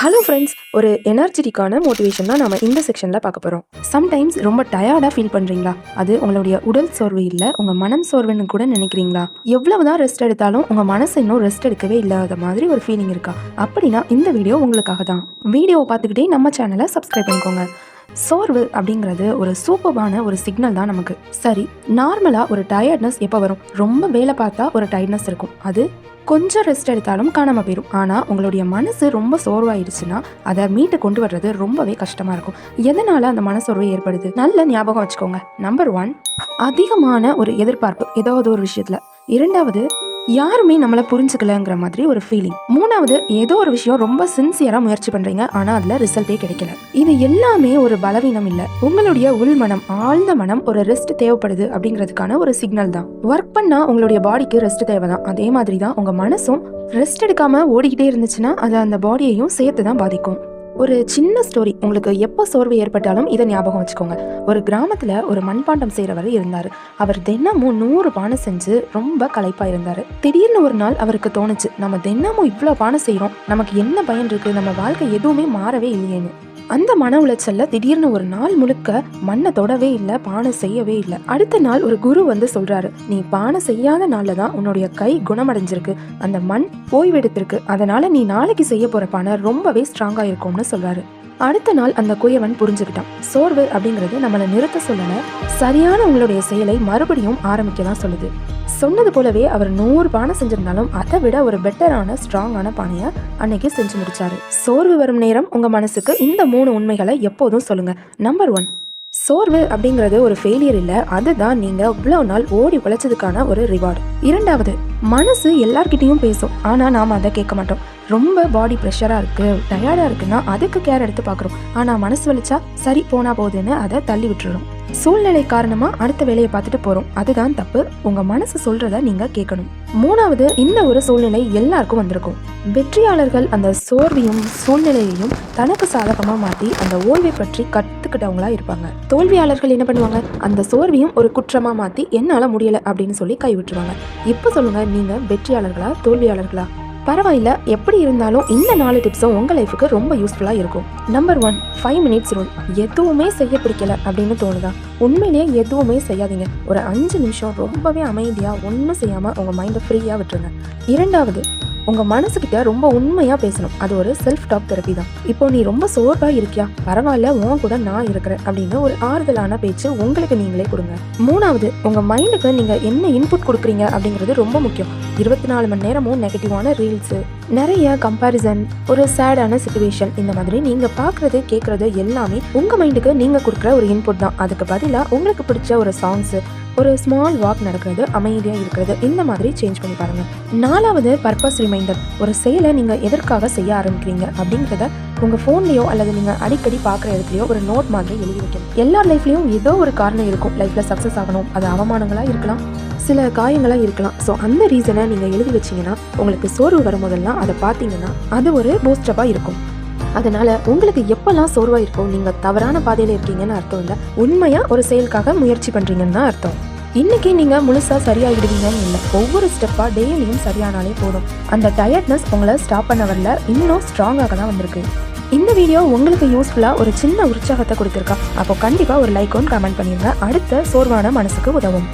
Hello friends, ஒரு எனர்ஜெட்டிக்கான motivation தான் நம்ம இந்த செக்ஷனில் பார்க்க போகிறோம். சம்டைம்ஸ் ரொம்ப டயர்டாக ஃபீல் பண்ணுறீங்களா? அது உங்களுடைய உடல் சோர்வு இல்லை, உங்கள் மனம் சோர்வுன்னு கூட நினைக்கிறீங்களா? எவ்வளவுதான் ரெஸ்ட் எடுத்தாலும் உங்கள் மனசு இன்னும் ரெஸ்ட் எடுக்கவே இல்லாத மாதிரி ஒரு ஃபீலிங் இருக்கா? அப்படின்னா இந்த வீடியோ உங்களுக்காக தான். வீடியோவை பார்த்துக்கிட்டே நம்ம சேனலை சப்ஸ்கிரைப் பண்ணிக்கோங்க. சோர்வு அப்படிங்கிறது ஒரு சூப்பரான ஒரு சிக்னல் தான் நமக்கு. சரி, நார்மலாக ஒரு டயர்ட்னஸ் எப்போ வரும்? ரொம்ப வேலை பார்த்தா ஒரு டயர்ட்னஸ் இருக்கும், அது கொஞ்சம் ரெஸ்ட் எடுத்தாலும் காணாமல் போயிடும். ஆனால் உங்களுடைய மனசு ரொம்ப சோர்வாயிடுச்சுன்னா அதை மீட்டு கொண்டு வர்றது ரொம்பவே கஷ்டமாக இருக்கும். எதனால் அந்த மனசோர்வு ஏற்படுது? நல்ல ஞாபகம் வச்சுக்கோங்க. நம்பர் 1, அதிகமான ஒரு எதிர்பார்ப்பு ஏதாவது ஒரு விஷயத்தில். 2வது, யாருமே நம்மளை புரிஞ்சுக்கலங்கிற மாதிரி ஒரு ஃபீலிங். 3வது, ஏதோ ஒரு விஷயம் ரொம்ப சின்சியரா முயற்சி பண்றீங்க, ஆனா அதுல ரிசல்ட்டே கிடைக்கல. இது எல்லாமே ஒரு பலவீனம் இல்ல, உங்களுடைய உள்மனம், ஆழ்ந்த மனம் ஒரு ரெஸ்ட் தேவைப்படுது அப்படிங்கிறதுக்கான ஒரு சிக்னல் தான். ஒர்க் பண்ணா உங்களுடைய பாடிக்கு ரெஸ்ட் தேவைதான், அதே மாதிரி தான் உங்க மனசும் ரெஸ்ட் எடுக்காம ஓடிக்கிட்டே இருந்துச்சுன்னா அது அந்த பாடியையும் சேர்த்து தான் பாதிக்கும். ஒரு சின்ன ஸ்டோரி, உங்களுக்கு எப்போ சோர்வு ஏற்பட்டாலும் இதை ஞாபகம் வச்சுக்கோங்க. ஒரு கிராமத்தில் ஒரு மண்பாண்டம் செய்கிறவர் இருந்தார். அவர் தினமும் 100 பானை செஞ்சு ரொம்ப களைப்பாக இருந்தார். திடீர்னு ஒரு நாள் அவருக்கு தோணுச்சு, நம்ம தினமும் இவ்வளோ பானை செய்கிறோம், நமக்கு என்ன பயன் இருக்குது, நம்ம வாழ்க்கை எதுவுமே மாறவே இல்லையேன்னு. அந்த மன உளைச்சல்ல திடீர்னு ஒரு நாள் முழுக்க மண்ணை தொடவே இல்லை, பானை செய்யவே இல்லை. அடுத்த நாள் ஒரு குரு வந்து சொல்றாரு, நீ பானை செய்யாத நாள்ல தான் உன்னுடைய கை குணமடைஞ்சிருக்கு, அந்த மண் ஓய்வெடுத்திருக்கு, அதனால நீ நாளைக்கு செய்ய போற பானை ரொம்பவே ஸ்ட்ராங்கா இருக்கும்னு சொல்றாரு. அடுத்த நாள் அந்த குயவன் புரிஞ்சுக்கிட்டான், சோர்வு அப்படிங்கிறது நம்மளை நிறுத்த சொல்லல, சரியான உங்களுடைய செயலை மறுபடியும் ஆரம்பிக்க தான் சொல்லுது. சொன்னது போலவே அவர் 100 பானை செஞ்சிருந்தாலும் அதை விட ஒரு பெட்டரான ஸ்ட்ராங்கான பானையை அன்னைக்கு செஞ்சு முடிச்சாரு. சோர்வு வரும் நேரம் உங்க மனசுக்கு இந்த 3 உண்மைகளை எப்போதும் சொல்லுங்க. நம்பர் 1, சோர்வு அப்படிங்கிறது ஒரு ஃபெயிலியர் இல்லை, அதுதான் நீங்க இவ்வளோ நாள் ஓடி உழைச்சதுக்கான ஒரு ரிவார்டு. 2வது, மனசு எல்லார்கிட்டையும் பேசும், ஆனா நாம அதை கேட்க மாட்டோம். ரொம்ப பாடி ப்ரெஷரா இருக்கு, டயர்டா இருக்குன்னா அதுக்கு கேர் எடுத்து பார்க்குறோம், ஆனா மனசு வலிச்சா சரி போனா போகுதுன்னு அதை தள்ளி விட்டுறோம். சூழ்நிலை காரணமா அடுத்த வேலையை பார்த்துட்டு போறோம், அதுதான் தப்பு. உங்க மனசு சொல்றத நீங்க கேட்கணும். 3வது, இந்த ஒரு சூழ்நிலை எல்லாருக்கும் வந்திருக்கும். வெற்றியாளர்கள் அந்த சோர்வையும் சூழ்நிலையையும் தனக்கு சாதகமா மாற்றி அந்த ஓய்வை பற்றி கத்துக்கிட்டவங்களா இருப்பாங்க. தோல்வியாளர்கள் என்ன பண்ணுவாங்க, அந்த சோர்வையும் ஒரு குற்றமா மாற்றி என்னால முடியல அப்படின்னு சொல்லி கைவிட்டுருவாங்க. இப்ப சொல்லுங்க, நீங்க வெற்றியாளர்களா தோல்வியாளர்களா? பரவாயில்ல, எப்படி இருந்தாலும் இந்த 4 டிப்ஸும் உங்கள் லைஃபுக்கு ரொம்ப யூஸ்ஃபுல்லாக இருக்கும். Number 1, 5 minutes rule. எதுவுமே செய்ய பிடிக்கல அப்படின்னு தோணுதா? உண்மையிலேயே எதுவுமே செய்யாதீங்க. ஒரு 5 நிமிஷம் ரொம்பவே அமைதியாக ஒன்றும் செய்யாமல் உங்கள் மைண்டை ஃப்ரீயாக விட்டுருங்க. 2வது, உங்கள் மனசுக்கிட்ட ரொம்ப உண்மையாக பேசணும். அது ஒரு செல்ஃப் டாக் தெரப்பி தான். இப்போ நீ ரொம்ப சோர்வாக இருக்கியா, பரவாயில்ல, உன் கூட நான் இருக்கிறேன் அப்படின்னு ஒரு ஆறுதலான பேச்சு உங்களுக்கு நீங்களே கொடுங்க. 3வது, உங்கள் மைண்டுக்கு நீங்கள் என்ன இன்புட் கொடுக்குறீங்க அப்படிங்கிறது ரொம்ப முக்கியம். 24 மணி நேரமும் நெகட்டிவான ரீல்ஸு, நிறைய கம்பேரிசன், ஒரு சேடான சிச்சுவேஷன், இந்த மாதிரி நீங்கள் பார்க்குறது கேட்குறது எல்லாமே உங்கள் மைண்டுக்கு நீங்கள் கொடுக்குற ஒரு இன்புட் தான். அதுக்கு பதிலாக உங்களுக்கு பிடிச்ச ஒரு சாங்ஸு, ஒரு ஸ்மால் வாக் நடக்கிறது, அமைதியாக இருக்கிறது, இந்த மாதிரி சேஞ்ச் பண்ணி பாருங்கள். 4வது, பர்பஸ் ரிமைண்டர். ஒரு செயலை நீங்கள் எதற்காக செய்ய ஆரம்பிக்கிறீங்க அப்படிங்கிறத உங்கள் ஃபோன்லேயோ அல்லது நீங்கள் அடிக்கடி பார்க்குற இடத்துலையோ ஒரு நோட் மாதிரி எழுதி வைக்கணும். எல்லார் லைஃப்லேயும் ஏதோ ஒரு காரணம் இருக்கும். லைஃப்பில் சக்ஸஸ் ஆகணும், அது அவமானங்களாக இருக்கலாம், சில காயங்களாக இருக்கலாம். ஸோ அந்த ரீசனை நீங்கள் எழுதி வச்சிங்கன்னா உங்களுக்கு சோர்வு வரும்போதெல்லாம் அதை பார்த்தீங்கன்னா அது ஒரு பூஸ்டப்பாக இருக்கும். அதனால உங்களுக்கு எப்பெல்லாம் சோர்வா இருக்கும், நீங்க தவறான பாதையில இருக்கீங்கன்னு அர்த்தம் இல்லை, உண்மையா ஒரு செயலுக்காக முயற்சி பண்றீங்கன்னு தான் அர்த்தம். இன்னைக்கு நீங்க முழுசா சரியாகிடுவீங்கன்னு இல்லை, ஒவ்வொரு ஸ்டெப்பா டெய்லியும் சரியானாலே போதும். அந்த டயர்ட்னஸ் உங்களை ஸ்டாப் பண்ண வரல, இன்னும் ஸ்ட்ராங்காக தான் வந்திருக்கு. இந்த வீடியோ உங்களுக்கு யூஸ்ஃபுல்லா ஒரு சின்ன உற்சாகத்தை கொடுத்துருக்கா? அப்போ கண்டிப்பா ஒரு லைக் கமெண்ட் பண்ணிருங்க. அடுத்த சோர்வான மனசுக்கு உதவும்.